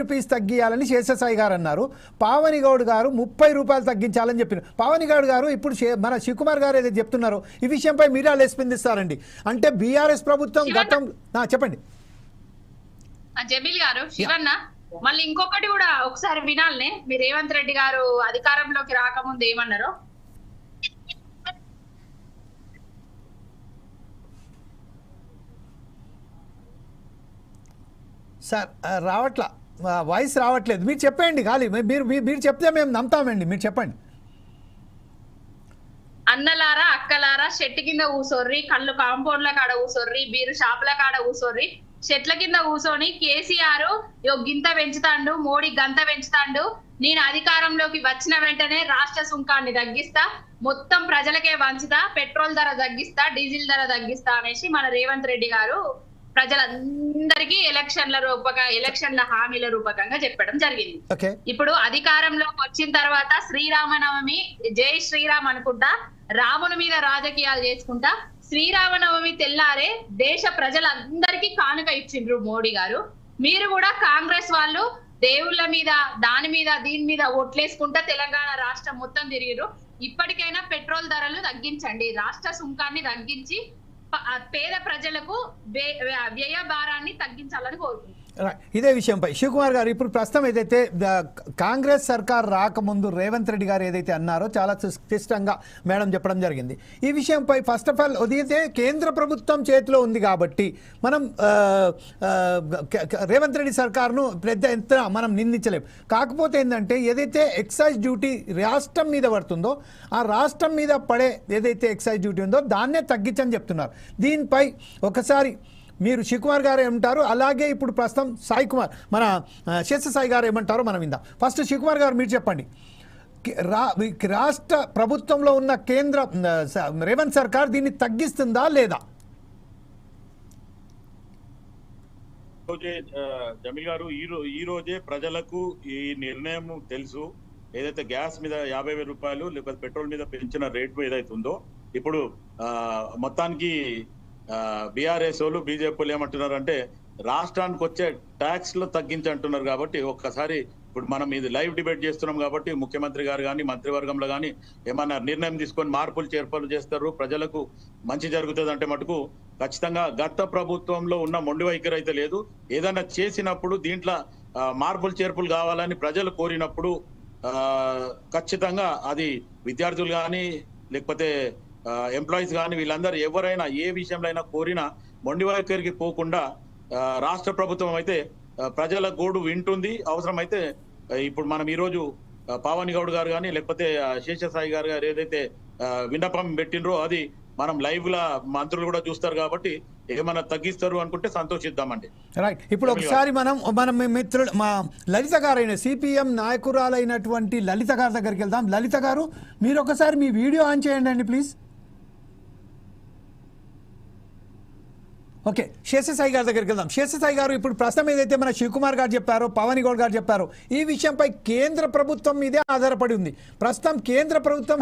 Rupees తగ్గియాలని Seshasai గారు అన్నారు. పావని గౌడ్ గారు 30 రూపాయలు తగ్గించాలని చెప్పారు. పావని గౌడ్ గారు ఇప్పుడు మన శివకుమార్ గారు ఏదైతే చెప్తున్నారో ఈ విషయంపై మీరు ఎలా స్పందిస్తారండి? అంటే బీఆర్ఎస్ ప్రభుత్వం గతం చెప్పండి జమీల్ గారు. శివన్న మళ్ళీ ఇంకొకటి కూడా ఒకసారి వినాలనే, మీరు రేవంత్ రెడ్డి గారు అధికారంలోకి రాకముందు ఏమన్నారో. సార్ రావట్లా, వాయిస్ రావట్లేదు. మీరు చెప్పండి ఖాళీ, మీరు చెప్తే మేము నమ్ముతామండి. మీరు చెప్పండి. అన్నలారా అక్కలారా చెట్టు కింద కూసోర్రి, కళ్ళు కాంపౌండ్ల కాడ కూసోర్రి, బీరు షాపుల కాడ కూసోర్రి, చెట్ల కింద కూసోని కేసీఆర్ గింత పెంచుతాండు, మోడీ గంత పెంచుతాండు, నేను అధికారంలోకి వచ్చిన వెంటనే రాష్ట్ర సుంకాన్ని తగ్గిస్తా, మొత్తం ప్రజలకే వంచుతా, పెట్రోల్ ధర తగ్గిస్తా, డీజిల్ ధర తగ్గిస్తా అనేసి మన రేవంత్ రెడ్డి గారు ప్రజలందరికీ ఎలక్షన్ల హామీల రూపకంగా చెప్పడం జరిగింది. ఇప్పుడు అధికారంలోకి వచ్చిన తర్వాత శ్రీరామనవమి జై శ్రీరామ్ అనుకుంటా, రాముని మీద రాజకీయాలు చేసుకుంటా, శ్రీరామనవమి తెల్లారే దేశ ప్రజలందరికీ కానుక ఇచ్చిండ్రు మోడీ గారు. మీరు కూడా కాంగ్రెస్ వాళ్ళు దేవుళ్ళ మీద దాని మీద దీని మీద ఓట్లేసుకుంటా తెలంగాణ రాష్ట్రం మొత్తం తిరిగిరు. ఇప్పటికైనా పెట్రోల్ ధరలు తగ్గించండి, రాష్ట్ర సుంకాన్ని తగ్గించి పేద ప్రజలకు వ్యయ భారాన్ని తగ్గించాలని కోరుకుంటున్నాను. ఇదే విషయంపై శివకుమార్ గారు, ఇప్పుడు ప్రస్తుతం ఏదైతే కాంగ్రెస్ సర్కార్ రాకముందు రేవంత్ రెడ్డి గారు ఏదైతే అన్నారో చాలా స్పష్టంగా మేడం చెప్పడం జరిగింది. ఈ విషయంపై ఫస్ట్ ఆఫ్ ఆల్ ఏదైతే కేంద్ర ప్రభుత్వం చేతిలో ఉంది కాబట్టి మనం రేవంత్ రెడ్డి సర్కార్ను పెద్ద ఎత్తున మనం నిందించలేం. కాకపోతే ఏంటంటే ఏదైతే ఎక్సైజ్ డ్యూటీ రాష్ట్రం మీద పడుతుందో ఆ రాష్ట్రం మీద పడే ఏదైతే ఎక్సైజ్ డ్యూటీ ఉందో దాన్నే తగ్గించని చెప్తున్నారు. దీనిపై ఒకసారి మీరు శివకుమార్ గారు ఏమంటారు, అలాగే ఇప్పుడు ప్రస్తుతం సాయి కుమార్ మన శేషసాయి గారు ఏమంటారో మనం విందాం. ఫస్ట్ శివకుమార్ గారు మీరు చెప్పండి, రాష్ట్ర ప్రభుత్వంలో ఉన్న కేంద్ర రేవంత్ సర్కార్ దీన్ని తగ్గిస్తుందా లేదా? జమీల్ గారు, ఈ రోజే ప్రజలకు ఈ నిర్ణయం తెలుసు. ఏదైతే గ్యాస్ మీద 50,000 రూపాయలు లేకపోతే పెట్రోల్ మీద పెంచిన రేటు ఏదైతే ఉందో, ఇప్పుడు మొత్తానికి బీఆర్ఎస్ వాళ్ళు బీజేపీలు ఏమంటున్నారు అంటే రాష్ట్రానికి వచ్చే ట్యాక్స్ లో తగ్గించంటున్నారు. కాబట్టి ఒక్కసారి ఇప్పుడు మనం ఇది లైవ్ డిబేట్ చేస్తున్నాం కాబట్టి ముఖ్యమంత్రి గారు కానీ మంత్రివర్గంలో కానీ ఏమన్నా నిర్ణయం తీసుకొని మార్పులు చేర్పులు చేస్తారు, ప్రజలకు మంచి జరుగుతుంది అంటే మటుకు ఖచ్చితంగా గత ప్రభుత్వంలో ఉన్న మొండి వైఖరి అయితే లేదు. ఏదైనా చేసినప్పుడు దీంట్లో మార్పులు చేర్పులు కావాలని ప్రజలు కోరినప్పుడు ఖచ్చితంగా అది విద్యార్థులు కానీ లేకపోతే ఎంప్లాయీస్ కానీ వీళ్ళందరూ ఎవరైనా ఏ విషయంలో అయినా కోరినా మొండి వైఖరికి పోకుండా రాష్ట్ర ప్రభుత్వం అయితే ప్రజల గోడు వింటుంది. అవసరమైతే ఇప్పుడు మనం ఈరోజు పావని గౌడ్ గారు కానీ లేకపోతే శేషసాయి గారు ఏదైతే విన్నపం పెట్టినరో అది మనం లైవ్ లా మంత్రులు కూడా చూస్తారు కాబట్టి ఏమన్నా తగ్గిస్తారు అనుకుంటే సంతోషిద్దామండి. రైట్. ఇప్పుడు ఒకసారి మనం మిత్రులు మా లలిత గారైన సిపిఎం నాయకురాలైనటువంటి లలిత గారి దగ్గరికి వెళ్దాం. లలిత గారు, మీరు ఒకసారి మీ వీడియో ఆన్ చేయండి అండి ప్లీజ్. ఓకే, శేషసాయి గారి దగ్గరికి వెళ్దాం. శేషసాయి గారు, ఇప్పుడు ప్రస్తుతం ఏదైతే మన శివకుమార్ గారు చెప్పారో, పవన్ గౌడ్ గారు చెప్పారో, ఈ విషయంపై కేంద్ర ప్రభుత్వం మీదే ఆధారపడి ఉంది. ప్రస్తుతం కేంద్ర ప్రభుత్వం